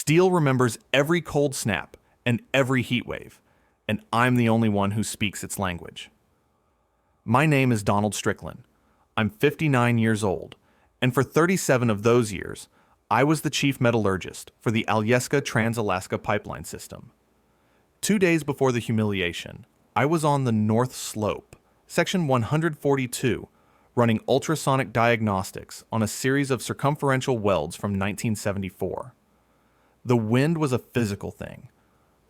Steel remembers every cold snap and every heat wave, and I'm the only one who speaks its language. My name is Donald Strickland. I'm 59 years old, and for 37 of those years, I was the chief metallurgist for the Alyeska Trans-Alaska Pipeline System. 2 days before the humiliation, I was on the North Slope, Section 142, running ultrasonic diagnostics on a series of circumferential welds from 1974. The wind was a physical thing,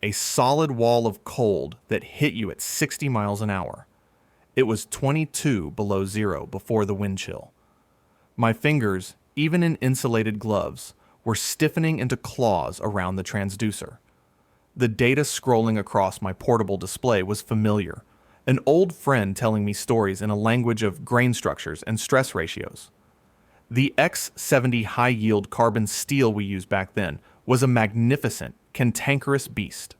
a solid wall of cold that hit you at 60 miles an hour. It was 22 below zero before the wind chill. My fingers, even in insulated gloves, were stiffening into claws around the transducer. The data scrolling across my portable display was familiar, an old friend telling me stories in a language of grain structures and stress ratios. The X70 high-yield carbon steel we used back then was a magnificent, cantankerous beast.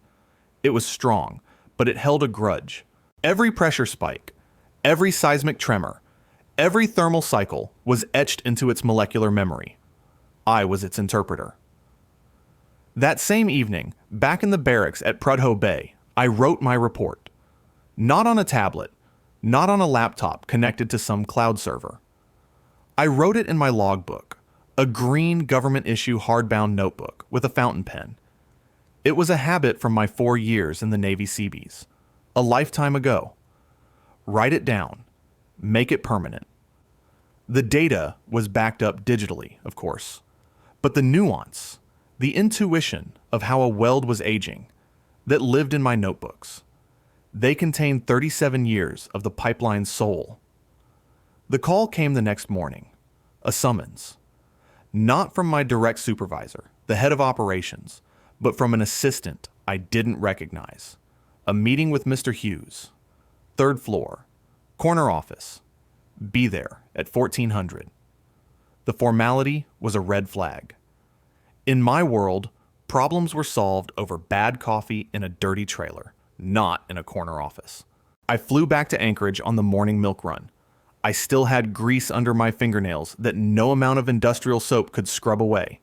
It was strong, but it held a grudge. Every pressure spike, every seismic tremor, every thermal cycle was etched into its molecular memory. I was its interpreter. That same evening, back in the barracks at Prudhoe Bay, I wrote my report. Not on a tablet, not on a laptop connected to some cloud server. I wrote it in my logbook, a green government-issue hardbound notebook with a fountain pen. It was a habit from my 4 years in the Navy Seabees, a lifetime ago. Write it down. Make it permanent. The data was backed up digitally, of course, but the nuance, the intuition of how a weld was aging, that lived in my notebooks. They contained 37 years of the pipeline's soul. The call came the next morning, a summons. Not from my direct supervisor, the head of operations, but from an assistant I didn't recognize. A meeting with Mr. Hughes. 3rd floor, corner office. Be there at 1400. The formality was a red flag. In my world, problems were solved over bad coffee in a dirty trailer, not in a corner office. I flew back to Anchorage on the morning milk run. I still had grease under my fingernails that no amount of industrial soap could scrub away.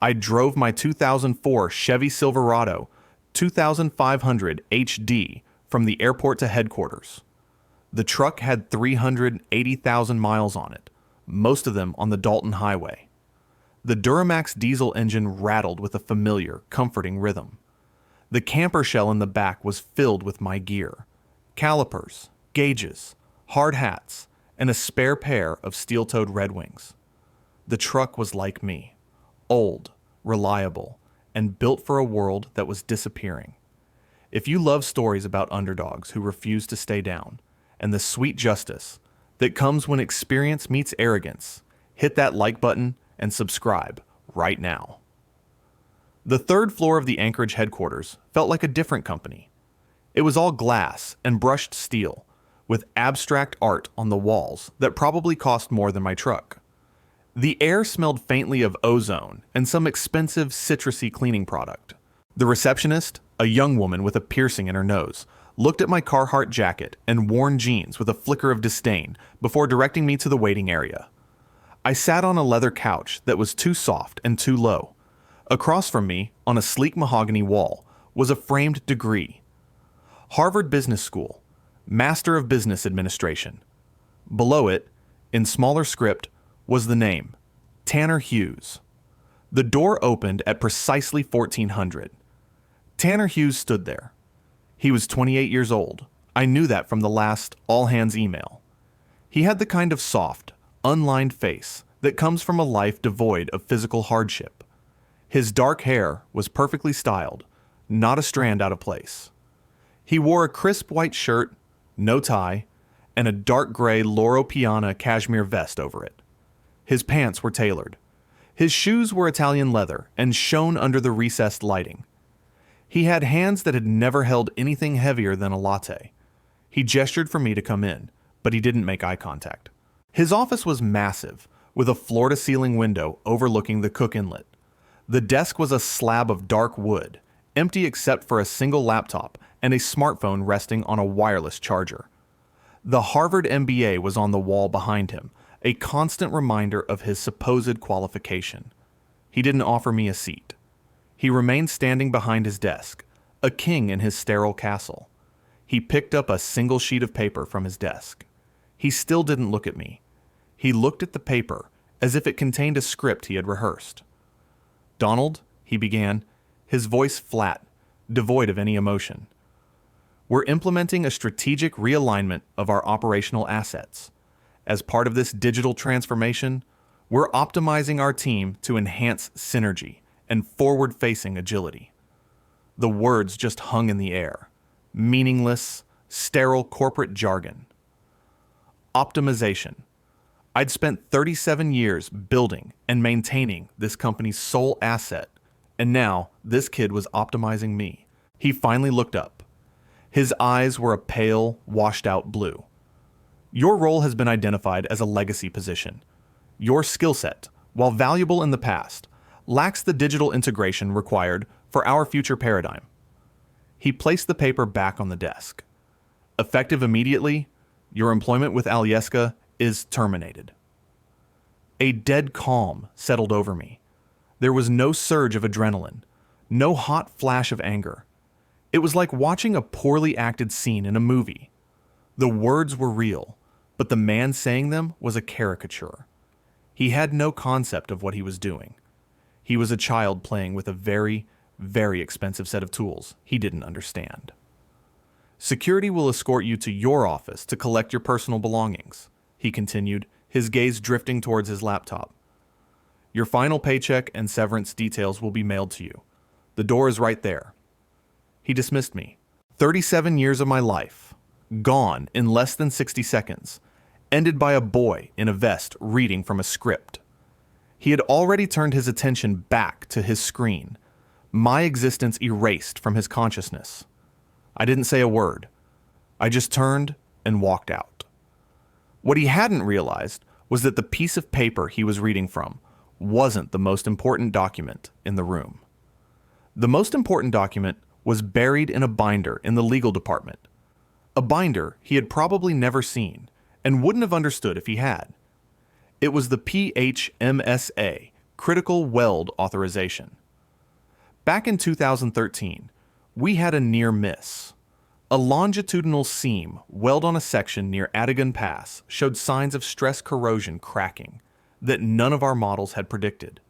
I drove my 2004 Chevy Silverado 2500 HD from the airport to headquarters. The truck had 380,000 miles on it, most of them on the Dalton Highway. The Duramax diesel engine rattled with a familiar, comforting rhythm. The camper shell in the back was filled with my gear: calipers, gauges, hard hats, and a spare pair of steel-toed Red Wings. The truck was like me, old, reliable, and built for a world that was disappearing. If you love stories about underdogs who refuse to stay down, and the sweet justice that comes when experience meets arrogance, hit that like button and subscribe right now. The 3rd floor of the Anchorage headquarters felt like a different company. It was all glass and brushed steel, with abstract art on the walls that probably cost more than my truck. The air smelled faintly of ozone and some expensive citrusy cleaning product. The receptionist, a young woman with a piercing in her nose, looked at my Carhartt jacket and worn jeans with a flicker of disdain before directing me to the waiting area. I sat on a leather couch that was too soft and too low. Across from me, on a sleek mahogany wall, was a framed degree. Harvard Business School, Master of Business Administration. Below it, in smaller script, was the name, Tanner Hughes. The door opened at precisely 1400. Tanner Hughes stood there. He was 28 years old. I knew that from the last all-hands email. He had the kind of soft, unlined face that comes from a life devoid of physical hardship. His dark hair was perfectly styled, not a strand out of place. He wore a crisp white shirt, no tie, and a dark gray Loro Piana cashmere vest over it. His pants were tailored. His shoes were Italian leather and shone under the recessed lighting. He had hands that had never held anything heavier than a latte. He gestured for me to come in, but he didn't make eye contact. His office was massive, with a floor-to-ceiling window overlooking the cook inlet. The desk was a slab of dark wood, empty except for a single laptop and a smartphone resting on a wireless charger. The Harvard MBA was on the wall behind him, a constant reminder of his supposed qualification. He didn't offer me a seat. He remained standing behind his desk, a king in his sterile castle. He picked up a single sheet of paper from his desk. He still didn't look at me. He looked at the paper as if it contained a script he had rehearsed. "Donald," he began, his voice flat, devoid of any emotion. "We're implementing a strategic realignment of our operational assets. As part of this digital transformation, we're optimizing our team to enhance synergy and forward-facing agility." The words just hung in the air. Meaningless, sterile corporate jargon. Optimization. I'd spent 37 years building and maintaining this company's sole asset, and now this kid was optimizing me. He finally looked up. His eyes were a pale, washed-out blue. "Your role has been identified as a legacy position. Your skill set, while valuable in the past, lacks the digital integration required for our future paradigm." He placed the paper back on the desk. "Effective immediately, your employment with Alyeska is terminated." A dead calm settled over me. There was no surge of adrenaline, no hot flash of anger. It was like watching a poorly acted scene in a movie. The words were real, but the man saying them was a caricature. He had no concept of what he was doing. He was a child playing with a very, very expensive set of tools he didn't understand. "Security will escort you to your office to collect your personal belongings," he continued, his gaze drifting towards his laptop. "Your final paycheck and severance details will be mailed to you. The door is right there." He dismissed me. 37 years of my life, gone in less than 60 seconds, ended by a boy in a vest reading from a script. He had already turned his attention back to his screen, my existence erased from his consciousness. I didn't say a word. I just turned and walked out. What he hadn't realized was that the piece of paper he was reading from wasn't the most important document in the room. The most important document was buried in a binder in the legal department, a binder he had probably never seen and wouldn't have understood if he had. It was the PHMSA, Critical Weld Authorization. Back in 2013, we had a near miss. A longitudinal seam weld on a section near Adigan Pass showed signs of stress corrosion cracking that none of our models had predicted.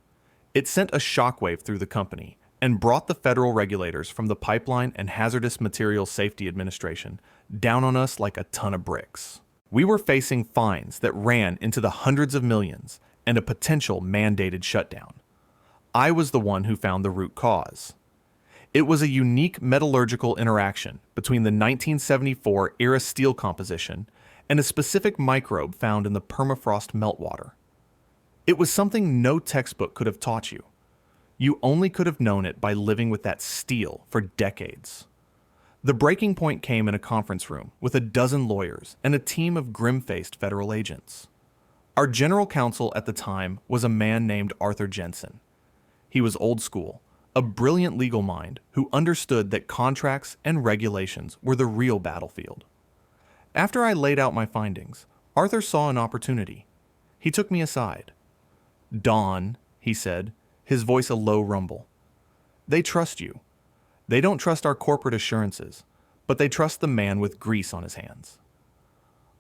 It sent a shockwave through the company and brought the federal regulators from the Pipeline and Hazardous Materials Safety Administration down on us like a ton of bricks. We were facing fines that ran into the hundreds of millions and a potential mandated shutdown. I was the one who found the root cause. It was a unique metallurgical interaction between the 1974 era steel composition and a specific microbe found in the permafrost meltwater. It was something no textbook could have taught you. You only could have known it by living with that steel for decades. The breaking point came in a conference room with a dozen lawyers and a team of grim-faced federal agents. Our general counsel at the time was a man named Arthur Jensen. He was old school, a brilliant legal mind who understood that contracts and regulations were the real battlefield. After I laid out my findings, Arthur saw an opportunity. He took me aside. "Don," he said, his voice a low rumble. "They trust you. They don't trust our corporate assurances, but they trust the man with grease on his hands."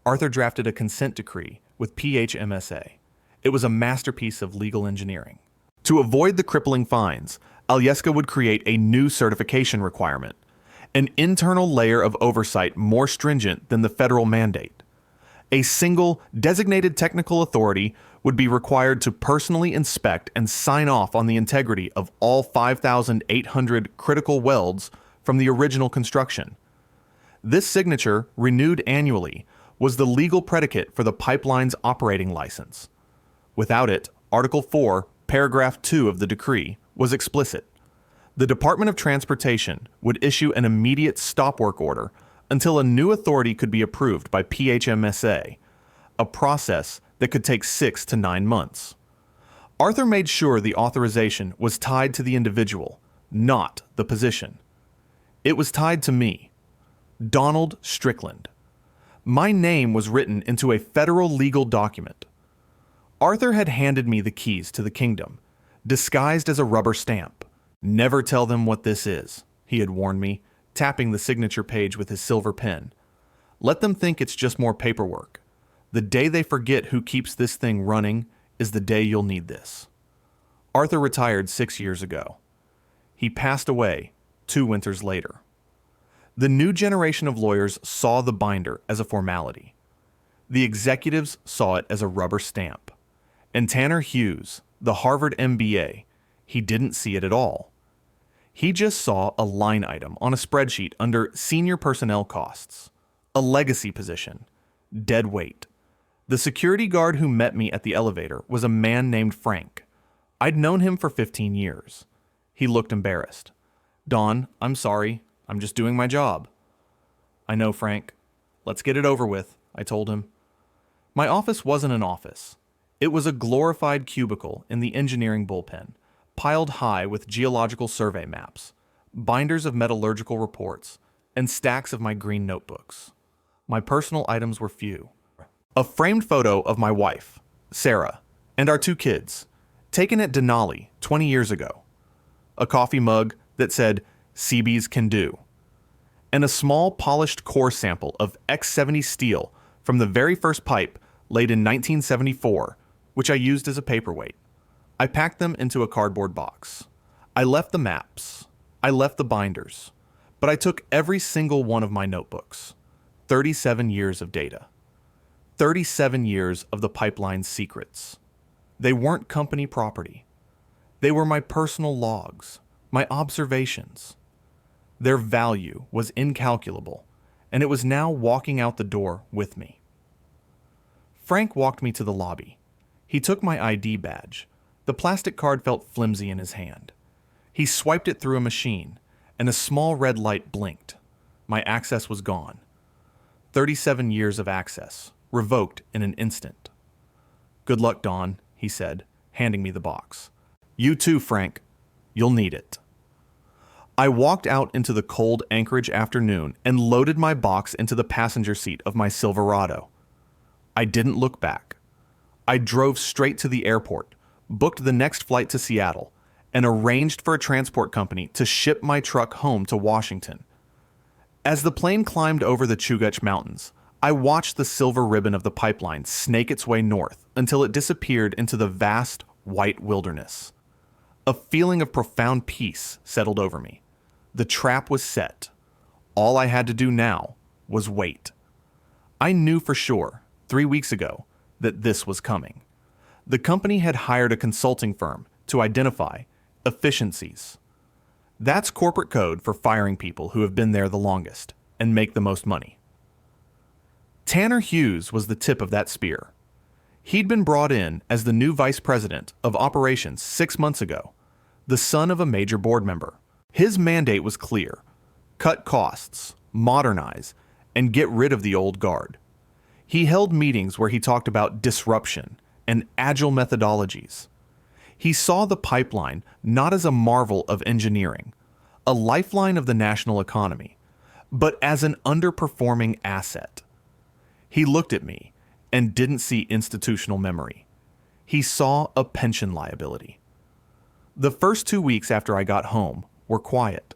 Arthur drafted a consent decree with PHMSA. It was a masterpiece of legal engineering. To avoid the crippling fines, Alyeska would create a new certification requirement, an internal layer of oversight more stringent than the federal mandate. A single, designated technical authority would be required to personally inspect and sign off on the integrity of all 5,800 critical welds from the original construction. This signature, renewed annually, was the legal predicate for the pipeline's operating license. Without it, Article 4, Paragraph 2 of the decree was explicit. The Department of Transportation would issue an immediate stop work order until a new authority could be approved by PHMSA, a process that could take 6 to 9 months. Arthur made sure the authorization was tied to the individual, not the position. It was tied to me, Donald Strickland. My name was written into a federal legal document. Arthur had handed me the keys to the kingdom, disguised as a rubber stamp, Never tell them what this is, he had warned me, tapping the signature page with his silver pen. Let them think it's just more paperwork. The day they forget who keeps this thing running is the day you'll need this. Arthur retired 6 years ago. He passed away 2 winters later. The new generation of lawyers saw the binder as a formality. The executives saw it as a rubber stamp. And Tanner Hughes, the Harvard MBA, he didn't see it at all. He just saw a line item on a spreadsheet under senior personnel costs, a legacy position, dead weight. The security guard who met me at the elevator was a man named Frank. I'd known him for 15 years. He looked embarrassed. "Don, I'm sorry. I'm just doing my job." "I know, Frank. Let's get it over with," I told him. My office wasn't an office. It was a glorified cubicle in the engineering bullpen, piled high with geological survey maps, binders of metallurgical reports, and stacks of my green notebooks. My personal items were few. A framed photo of my wife, Sarah, and our 2 kids, taken at Denali 20 years ago. A coffee mug that said, "CBs can do," and a small polished core sample of X70 steel from the very first pipe laid in 1974, which I used as a paperweight. I packed them into a cardboard box. I left the maps. I left the binders. But I took every single one of my notebooks. 37 years of data. 37 years of the pipeline's secrets. They weren't company property. They were my personal logs, my observations. Their value was incalculable, and it was now walking out the door with me. Frank walked me to the lobby. He took my ID badge. The plastic card felt flimsy in his hand. He swiped it through a machine, and a small red light blinked. My access was gone. 37 years of access, revoked in an instant. "Good luck, Don," he said, handing me the box. "You too, Frank. You'll need it." I walked out into the cold Anchorage afternoon and loaded my box into the passenger seat of my Silverado. I didn't look back. I drove straight to the airport, booked the next flight to Seattle, and arranged for a transport company to ship my truck home to Washington. As the plane climbed over the Chugach Mountains, I watched the silver ribbon of the pipeline snake its way north until it disappeared into the vast, white wilderness. A feeling of profound peace settled over me. The trap was set. All I had to do now was wait. I knew for sure, 3 weeks ago, that this was coming. The company had hired a consulting firm to identify efficiencies. That's corporate code for firing people who have been there the longest and make the most money. Tanner Hughes was the tip of that spear. He'd been brought in as the new vice president of operations 6 months ago, the son of a major board member. His mandate was clear: cut costs, modernize, and get rid of the old guard. He held meetings where he talked about disruption and agile methodologies. He saw the pipeline not as a marvel of engineering, a lifeline of the national economy, but as an underperforming asset. He looked at me and didn't see institutional memory. He saw a pension liability. The first 2 weeks after I got home were quiet.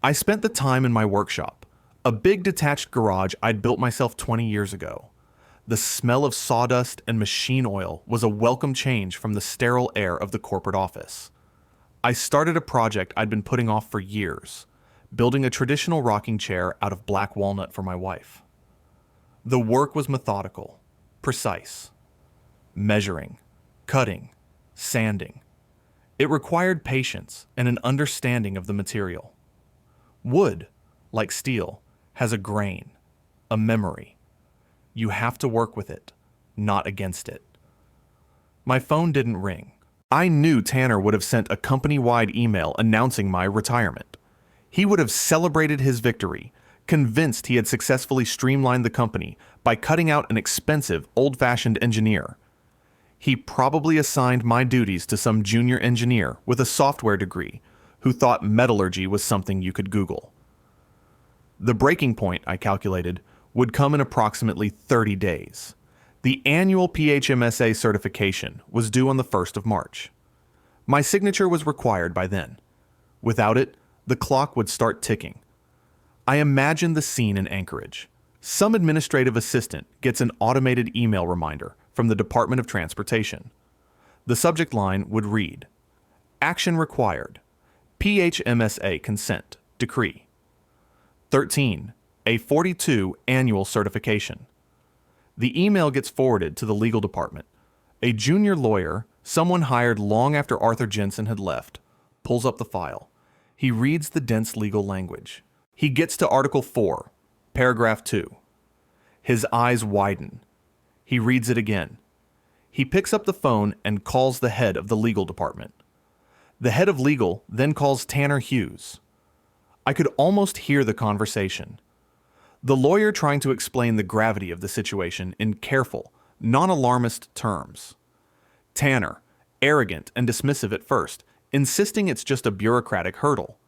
I spent the time in my workshop, a big detached garage I'd built myself 20 years ago. The smell of sawdust and machine oil was a welcome change from the sterile air of the corporate office. I started a project I'd been putting off for years, building a traditional rocking chair out of black walnut for my wife. The work was methodical, precise. Measuring, cutting, sanding. It required patience and an understanding of the material. Wood, like steel, has a grain, a memory. You have to work with it, not against it. My phone didn't ring. I knew Tanner would have sent a company-wide email announcing my retirement. He would have celebrated his victory, convinced he had successfully streamlined the company by cutting out an expensive, old-fashioned engineer. He probably assigned my duties to some junior engineer with a software degree who thought metallurgy was something you could Google. The breaking point, I calculated, would come in approximately 30 days. The annual PHMSA certification was due on the 1st of March. My signature was required by then. Without it, the clock would start ticking. I imagine the scene in Anchorage. Some administrative assistant gets an automated email reminder from the Department of Transportation. The subject line would read, "Action required. PHMSA consent. Decree. 13. A 42 annual certification." The email gets forwarded to the legal department. A junior lawyer, someone hired long after Arthur Jensen had left, pulls up the file. He reads the dense legal language. He gets to Article 4, Paragraph 2. His eyes widen. He reads it again. He picks up the phone and calls the head of the legal department. The head of legal then calls Tanner Hughes. I could almost hear the conversation. The lawyer trying to explain the gravity of the situation in careful, non-alarmist terms. Tanner, arrogant and dismissive at first, insisting it's just a bureaucratic hurdle.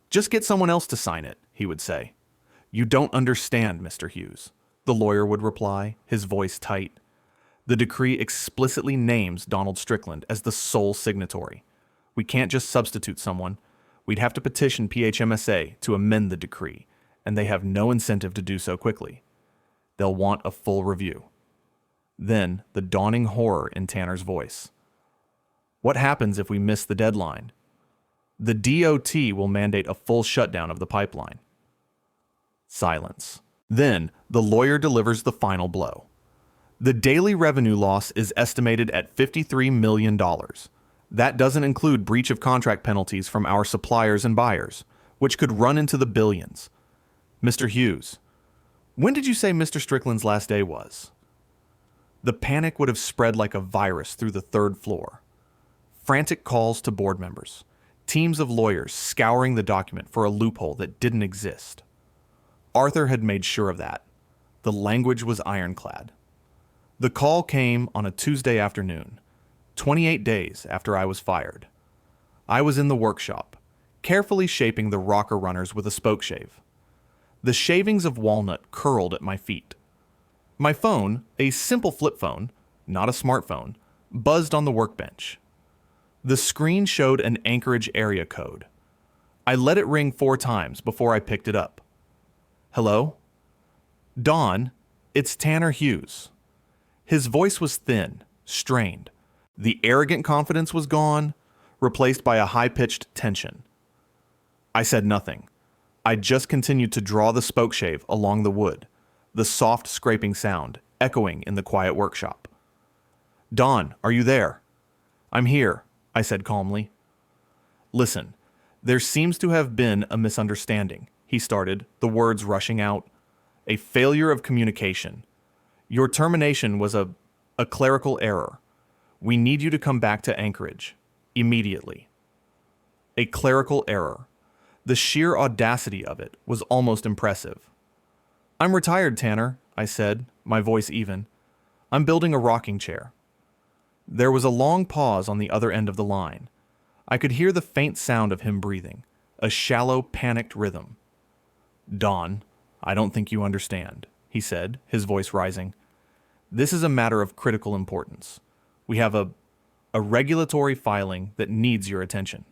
"Just get someone else to sign it," he would say. "You don't understand, Mr. Hughes," the lawyer would reply, his voice tight. The decree explicitly names Donald Strickland as the sole signatory. We can't just substitute someone. We'd have to petition PHMSA to amend the decree, and they have no incentive to do so quickly. They'll want a full review. Then the dawning horror in Tanner's voice. "What happens if we miss the deadline?" "The DOT will mandate a full shutdown of the pipeline." Silence. Then the lawyer delivers the final blow. The daily revenue loss is estimated at $53 million. That doesn't include breach of contract penalties from our suppliers and buyers, which could run into the billions. "Mr. Hughes, when did you say Mr. Strickland's last day was?" The panic would have spread like a virus through the third floor. Frantic calls to board members. Teams of lawyers scouring the document for a loophole that didn't exist. Arthur had made sure of that. The language was ironclad. The call came on a Tuesday afternoon, 28 days after I was fired. I was in the workshop, carefully shaping the rocker runners with a spoke shave. The shavings of walnut curled at my feet. My phone, a simple flip phone, not a smartphone, buzzed on the workbench. The screen showed an Anchorage area code. I let it ring 4 times before I picked it up. "Hello?" "Dawn, it's Tanner Hughes." His voice was thin, strained. The arrogant confidence was gone, replaced by a high-pitched tension. I said nothing. I just continued to draw the spoke shave along the wood, the soft scraping sound echoing in the quiet workshop. "Dawn, are you there?" "I'm here," I said calmly. "Listen, there seems to have been a misunderstanding," he started, the words rushing out. "A failure of communication. Your termination was a clerical error. We need you to come back to Anchorage. Immediately." A clerical error. The sheer audacity of it was almost impressive. "I'm retired, Tanner," I said, my voice even. "I'm building a rocking chair." There was a long pause on the other end of the line. I could hear the faint sound of him breathing, a shallow, panicked rhythm. "Dawn, I don't think you understand," he said, his voice rising. "This is a matter of critical importance. We have a regulatory filing that needs your attention."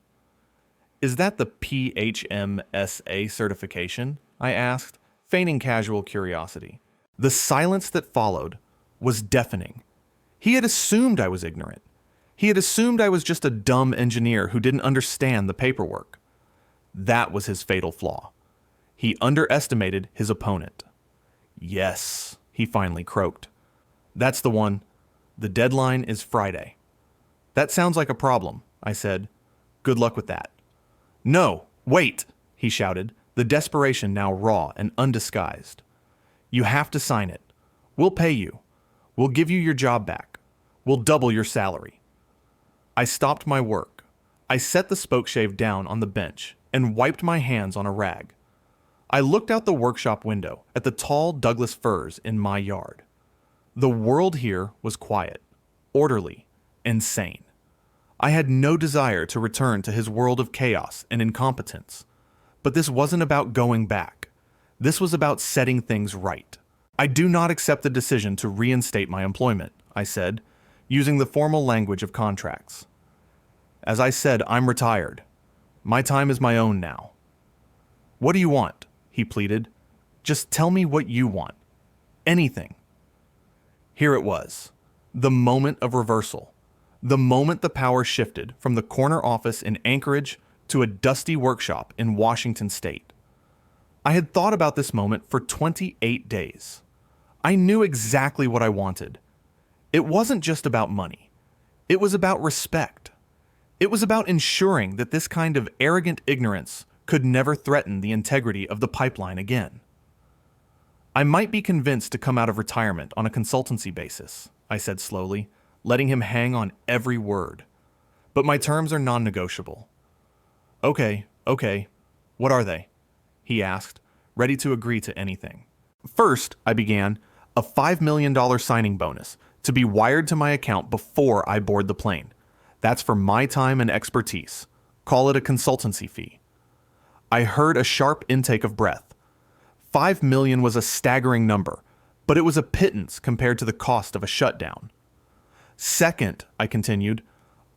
"Is that the PHMSA certification?" I asked, feigning casual curiosity. The silence that followed was deafening. He had assumed I was ignorant. He had assumed I was just a dumb engineer who didn't understand the paperwork. That was his fatal flaw. He underestimated his opponent. "Yes," he finally croaked. "That's the one. The deadline is Friday." "That sounds like a problem," I said. "Good luck with that." "No, wait," he shouted, the desperation now raw and undisguised. "You have to sign it. We'll pay you. We'll give you your job back. We'll double your salary." I stopped my work. I set the spoke shave down on the bench and wiped my hands on a rag. I looked out the workshop window at the tall Douglas firs in my yard. The world here was quiet, orderly, and sane. I had no desire to return to his world of chaos and incompetence. But this wasn't about going back. This was about setting things right. "I do not accept the decision to reinstate my employment," I said, using the formal language of contracts. "As I said, I'm retired. My time is my own now. What do you want? He pleaded. Just tell me what you want. Anything. Here it was. The moment of reversal. The moment the power shifted from the corner office in Anchorage to a dusty workshop in Washington State. I had thought about this moment for 28 days. I knew exactly what I wanted. It wasn't just about money. It was about respect. It was about ensuring that this kind of arrogant ignorance could never threaten the integrity of the pipeline again. I might be convinced to come out of retirement on a consultancy basis, I said slowly, letting him hang on every word. But my terms are non-negotiable. Okay. What are they? He asked, ready to agree to anything. First, I began, a $5 million signing bonus to be wired to my account before I board the plane. That's for my time and expertise. Call it a consultancy fee. I heard a sharp intake of breath. $5 million was a staggering number, but it was a pittance compared to the cost of a shutdown. Second, I continued,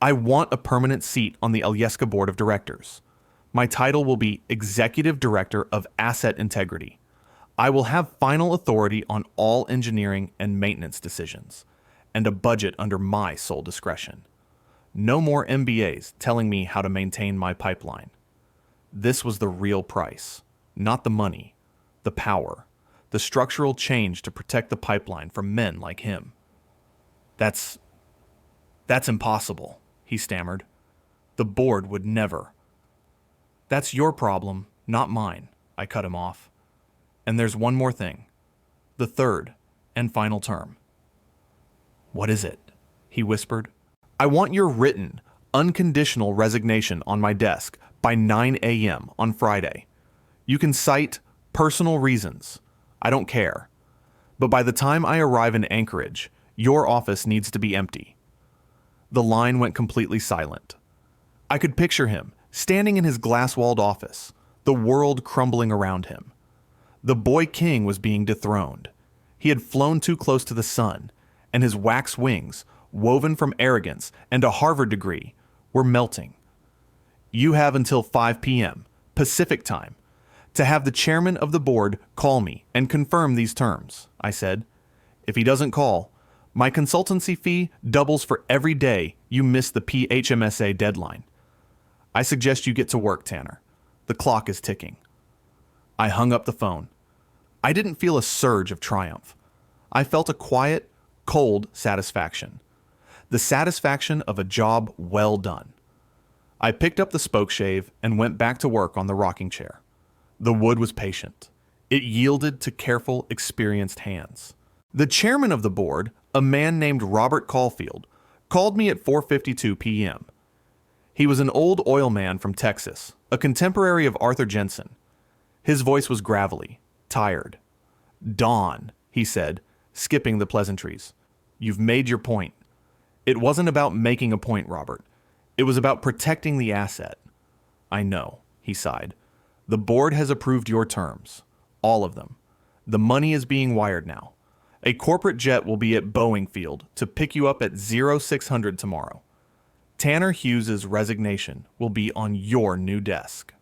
I want a permanent seat on the Alyeska Board of Directors. My title will be Executive Director of Asset Integrity. I will have final authority on all engineering and maintenance decisions, and a budget under my sole discretion. No more MBAs telling me how to maintain my pipeline. This was the real price, not the money, the power, the structural change to protect the pipeline from men like him. That's impossible, he stammered. The board would never. That's your problem, not mine, I cut him off. And there's one more thing. The third and final term. What is it? He whispered. I want your written, unconditional resignation on my desk by 9 a.m. on Friday. You can cite personal reasons. I don't care. But by the time I arrive in Anchorage, your office needs to be empty. The line went completely silent. I could picture him, standing in his glass-walled office, the world crumbling around him. The boy king was being dethroned. He had flown too close to the sun, and his wax wings, woven from arrogance and a Harvard degree, were melting. You have until 5 p.m., Pacific time, to have the chairman of the board call me and confirm these terms, I said. If he doesn't call, my consultancy fee doubles for every day you miss the PHMSA deadline. I suggest you get to work, Tanner. The clock is ticking. I hung up the phone. I didn't feel a surge of triumph. I felt a quiet, cold satisfaction. The satisfaction of a job well done. I picked up the spokeshave and went back to work on the rocking chair. The wood was patient. It yielded to careful, experienced hands. The chairman of the board, a man named Robert Caulfield, called me at 4:52 p.m. He was an old oil man from Texas, a contemporary of Arthur Jensen. His voice was gravelly, tired. Dawn, he said, skipping the pleasantries. You've made your point. It wasn't about making a point, Robert. It was about protecting the asset. I know, he sighed. The board has approved your terms. All of them. The money is being wired now. A corporate jet will be at Boeing Field to pick you up at 0600 tomorrow. Tanner Hughes's resignation will be on your new desk.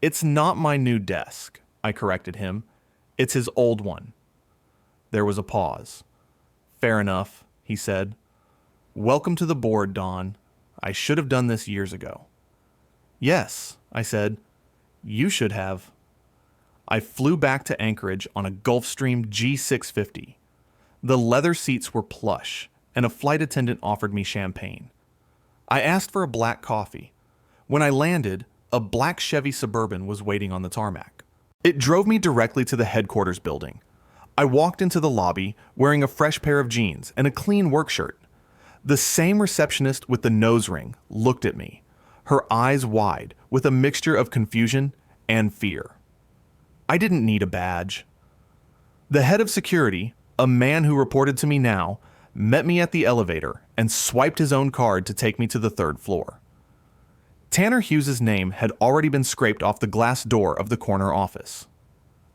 It's not my new desk, I corrected him. It's his old one. There was a pause. Fair enough, he said. Welcome to the board, Don. I should have done this years ago. Yes, I said. You should have. I flew back to Anchorage on a Gulfstream G650. The leather seats were plush, and a flight attendant offered me champagne. I asked for a black coffee. When I landed, a black Chevy Suburban was waiting on the tarmac. It drove me directly to the headquarters building. I walked into the lobby wearing a fresh pair of jeans and a clean work shirt. The same receptionist with the nose ring looked at me, her eyes wide with a mixture of confusion and fear. I didn't need a badge. The head of security, a man who reported to me now, met me at the elevator and swiped his own card to take me to the 3rd floor. Tanner Hughes's name had already been scraped off the glass door of the corner office.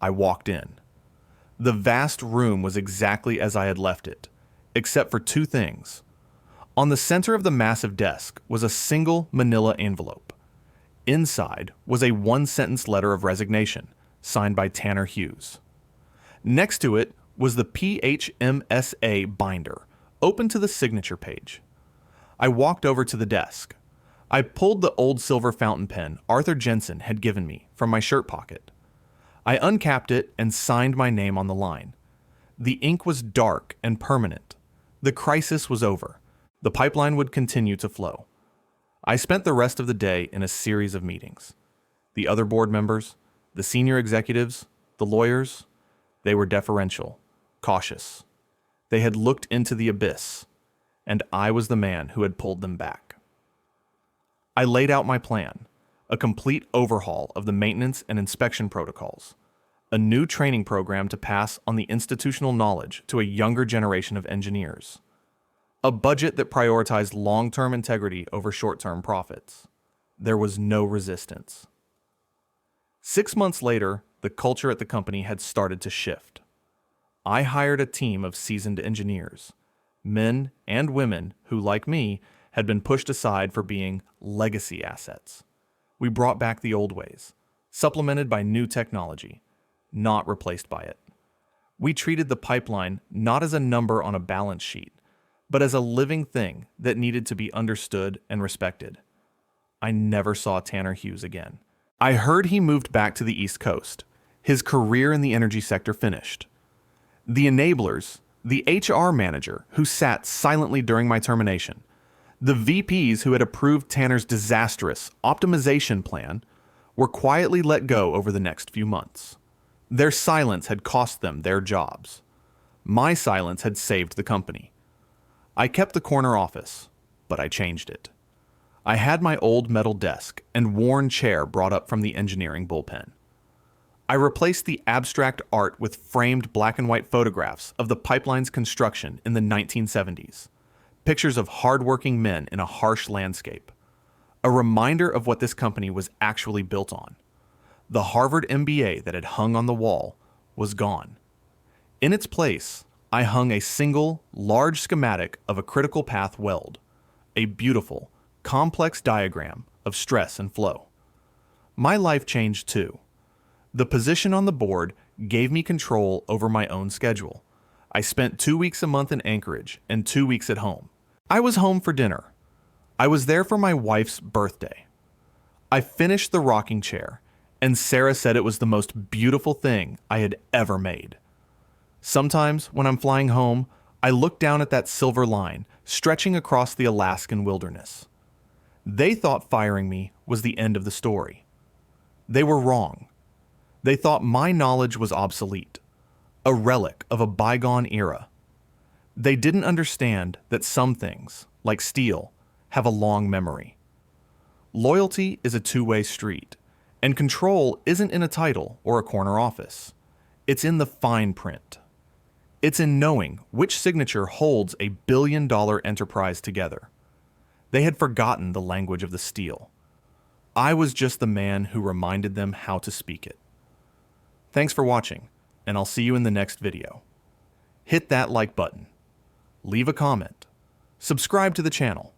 I walked in. The vast room was exactly as I had left it, except for 2 things. On the center of the massive desk was a single manila envelope. Inside was a one-sentence letter of resignation, signed by Tanner Hughes. Next to it was the PHMSA binder, open to the signature page. I walked over to the desk. I pulled the old silver fountain pen Arthur Jensen had given me from my shirt pocket. I uncapped it and signed my name on the line. The ink was dark and permanent. The crisis was over. The pipeline would continue to flow. I spent the rest of the day in a series of meetings. The other board members, the senior executives, the lawyers, they were deferential, cautious. They had looked into the abyss, and I was the man who had pulled them back. I laid out my plan, a complete overhaul of the maintenance and inspection protocols, a new training program to pass on the institutional knowledge to a younger generation of engineers, a budget that prioritized long-term integrity over short-term profits. There was no resistance. 6 months later, the culture at the company had started to shift. I hired a team of seasoned engineers, men and women who, like me, had been pushed aside for being legacy assets. We brought back the old ways, supplemented by new technology, not replaced by it. We treated the pipeline not as a number on a balance sheet, but as a living thing that needed to be understood and respected. I never saw Tanner Hughes again. I heard he moved back to the East Coast. His career in the energy sector finished. The enablers, the HR manager who sat silently during my termination, the VPs who had approved Tanner's disastrous optimization plan, were quietly let go over the next few months. Their silence had cost them their jobs. My silence had saved the company. I kept the corner office, but I changed it. I had my old metal desk and worn chair brought up from the engineering bullpen. I replaced the abstract art with framed black and white photographs of the pipeline's construction in the 1970s, pictures of hardworking men in a harsh landscape, a reminder of what this company was actually built on. The Harvard MBA that had hung on the wall was gone. In its place, I hung a single, large schematic of a critical path weld, a beautiful, complex diagram of stress and flow. My life changed too. The position on the board gave me control over my own schedule. I spent 2 weeks a month in Anchorage and 2 weeks at home. I was home for dinner. I was there for my wife's birthday. I finished the rocking chair, and Sarah said it was the most beautiful thing I had ever made. Sometimes, when I'm flying home, I look down at that silver line stretching across the Alaskan wilderness. They thought firing me was the end of the story. They were wrong. They thought my knowledge was obsolete, a relic of a bygone era. They didn't understand that some things, like steel, have a long memory. Loyalty is a two-way street, and control isn't in a title or a corner office. It's in the fine print. It's in knowing which signature holds a billion-dollar enterprise together. They had forgotten the language of the steel. I was just the man who reminded them how to speak it. Thanks for watching, and I'll see you in the next video. Hit that like button. Leave a comment. Subscribe to the channel.